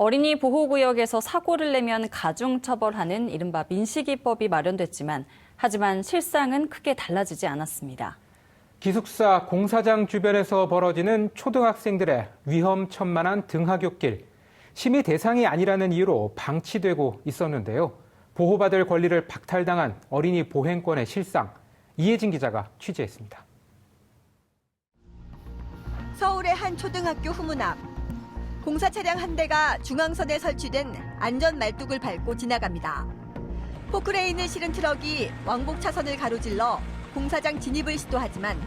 어린이 보호구역에서 사고를 내면 가중처벌하는 이른바 민식이법이 마련됐지만 하지만 실상은 크게 달라지지 않았습니다. 기숙사 공사장 주변에서 벌어지는 초등학생들의 위험천만한 등하굣길. 심의 대상이 아니라는 이유로 방치되고 있었는데요. 보호받을 권리를 박탈당한 어린이 보행권의 실상, 이혜진 기자가 취재했습니다. 서울의 한 초등학교 후문 앞. 공사 차량 한 대가 중앙선에 설치된 안전 말뚝을 밟고 지나갑니다. 포크레인을 실은 트럭이 왕복 차선을 가로질러 공사장 진입을 시도하지만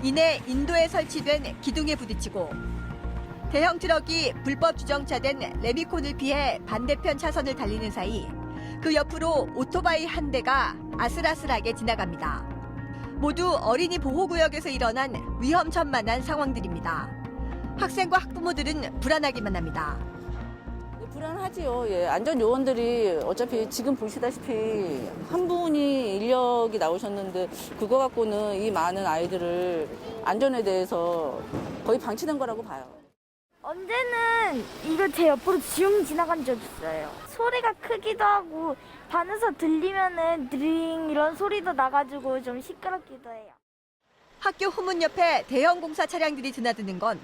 이내 인도에 설치된 기둥에 부딪히고 대형 트럭이 불법 주정차된 레미콘을 피해 반대편 차선을 달리는 사이 그 옆으로 오토바이 한 대가 아슬아슬하게 지나갑니다. 모두 어린이 보호구역에서 일어난 위험천만한 상황들입니다. 학생과 학부모들은 불안하기만 합니다. 불안하지요. 예, 안전요원들이 어차피 지금 보시다시피 한 분이 인력이 나오셨는데 그거 갖고는 이 많은 아이들을 안전에 대해서 거의 방치된 거라고 봐요. 언제는 이거 제 옆으로 지웅 지나간 적 있어요. 소리가 크기도 하고 반에서 들리면은 드링 이런 소리도 나가지고 좀 시끄럽기도 해요. 학교 후문 옆에 대형 공사 차량들이 드나드는 건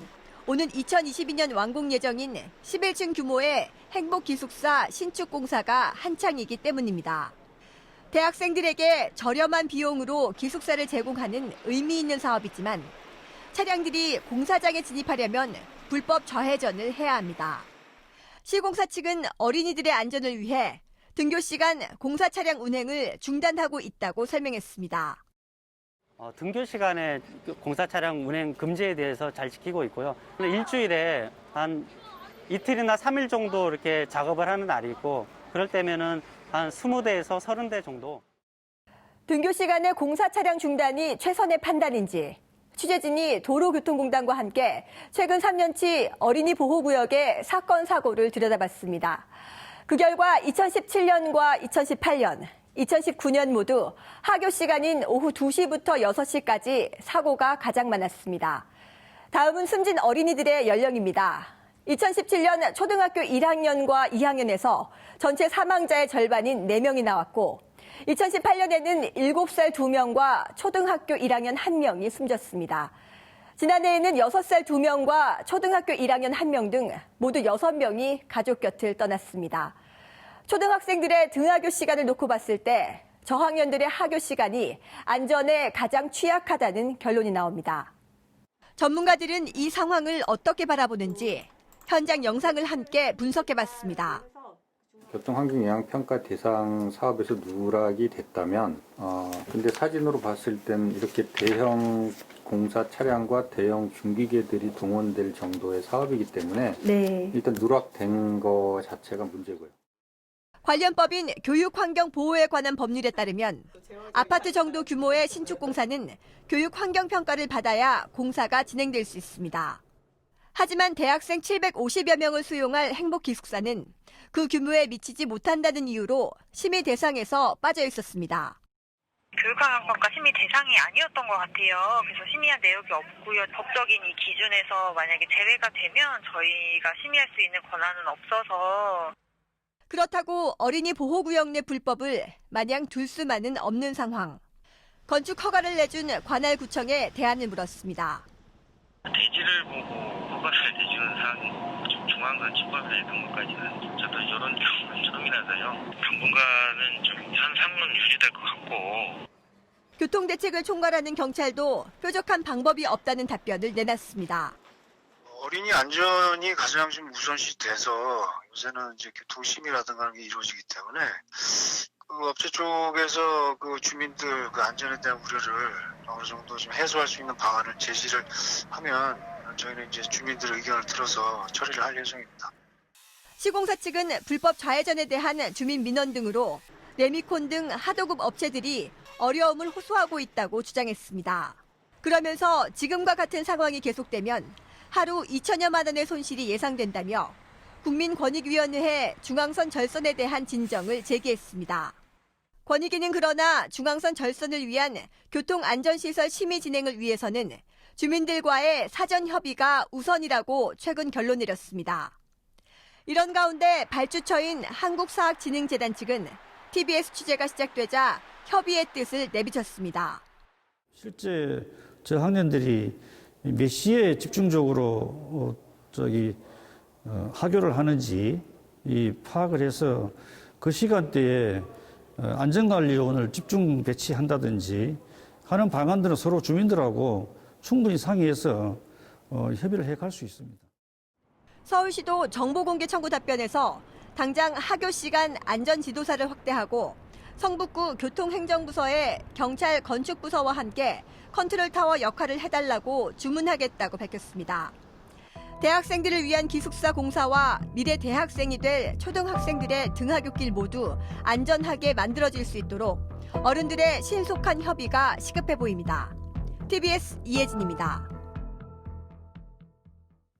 오는 2022년 완공 예정인 11층 규모의 행복기숙사 신축 공사가 한창이기 때문입니다. 대학생들에게 저렴한 비용으로 기숙사를 제공하는 의미 있는 사업이지만 차량들이 공사장에 진입하려면 불법 좌회전을 해야 합니다. 시공사 측은 어린이들의 안전을 위해 등교 시간 공사 차량 운행을 중단하고 있다고 설명했습니다. 등교 시간에 공사 차량 운행 금지에 대해서 잘 지키고 있고요. 일주일에 한 이틀이나 3일 정도 이렇게 작업을 하는 날이 있고 그럴 때면은 한 20대에서 30대 정도. 등교 시간에 공사 차량 중단이 최선의 판단인지 취재진이 도로교통공단과 함께 최근 3년치 어린이 보호구역의 사건 사고를 들여다봤습니다. 그 결과 2017년과 2018년, 2019년 모두 하교 시간인 오후 2시부터 6시까지 사고가 가장 많았습니다. 다음은 숨진 어린이들의 연령입니다. 2017년 초등학교 1학년과 2학년에서 전체 사망자의 절반인 4명이 나왔고 2018년에는 7살 2명과 초등학교 1학년 1명이 숨졌습니다. 지난해에는 6살 2명과 초등학교 1학년 1명 등 모두 6명이 가족 곁을 떠났습니다. 초등학생들의 등하교 시간을 놓고 봤을 때 저학년들의 하교 시간이 안전에 가장 취약하다는 결론이 나옵니다. 전문가들은 이 상황을 어떻게 바라보는지 현장 영상을 함께 분석해봤습니다. 교통환경영향평가 대상 사업에서 누락이 됐다면 근데 사진으로 봤을 땐 이렇게 대형 공사 차량과 대형 중기계들이 동원될 정도의 사업이기 때문에 일단 누락된 거 자체가 문제고요. 관련 법인 교육환경보호에 관한 법률에 따르면 아파트 정도 규모의 신축 공사는 교육환경평가를 받아야 공사가 진행될 수 있습니다. 하지만 대학생 750여 명을 수용할 행복기숙사는 그 규모에 미치지 못한다는 이유로 심의 대상에서 빠져 있었습니다. 교육환경평가 심의 대상이 아니었던 것 같아요. 그래서 심의한 내역이 없고요. 법적인 이 기준에서 만약에 제외가 되면 저희가 심의할 수 있는 권한은 없어서. 그렇다고 어린이 보호구역 내 불법을 마냥 둘 수만은 없는 상황. 건축 허가를 내준 관할구청에 대안을 물었습니다. 대지를 보고 허가를 내주는 사항이 중앙건축법에 있는 것까지는 저도 이런 경우는 처음이라서요. 당분간은 좀 현상은 유지될 것 같고. 교통대책을 총괄하는 경찰도 뾰족한 방법이 없다는 답변을 내놨습니다. 어린이 안전이 가장 좀 우선시 돼서 요새는 이제 교통심의라든가 하는 게 이루어지기 때문에 그 업체 쪽에서 그 주민들 그 안전에 대한 우려를 어느 정도 좀 해소할 수 있는 방안을 제시를 하면 저희는 이제 주민들의 의견을 들어서 처리를 할 예정입니다. 시공사 측은 불법 좌회전에 대한 주민 민원 등으로 레미콘 등 하도급 업체들이 어려움을 호소하고 있다고 주장했습니다. 그러면서 지금과 같은 상황이 계속되면 하루 2천여만 원의 손실이 예상된다며 국민권익위원회에 중앙선 절선에 대한 진정을 제기했습니다. 권익위는 그러나 중앙선 절선을 위한 교통안전시설 심의 진행을 위해서는 주민들과의 사전 협의가 우선이라고 최근 결론 내렸습니다. 이런 가운데 발주처인 한국사학진흥재단 측은 TBS 취재가 시작되자 협의의 뜻을 내비쳤습니다. 실제 저 학년들이 몇 시에 집중적으로 하교를 하는지 파악을 해서 그 시간대에 안전관리요원을 집중 배치한다든지 하는 방안들은 서로 주민들하고 충분히 상의해서 협의를 해갈 수 있습니다. 서울시도 정보공개 청구 답변에서 당장 하교 시간 안전 지도사를 확대하고 성북구 교통행정부서에 경찰 건축부서와 함께 컨트롤타워 역할을 해달라고 주문하겠다고 밝혔습니다. 대학생들을 위한 기숙사 공사와 미래 대학생이 될 초등학생들의 등하굣길 모두 안전하게 만들어질 수 있도록 어른들의 신속한 협의가 시급해 보입니다. TBS 이혜진입니다.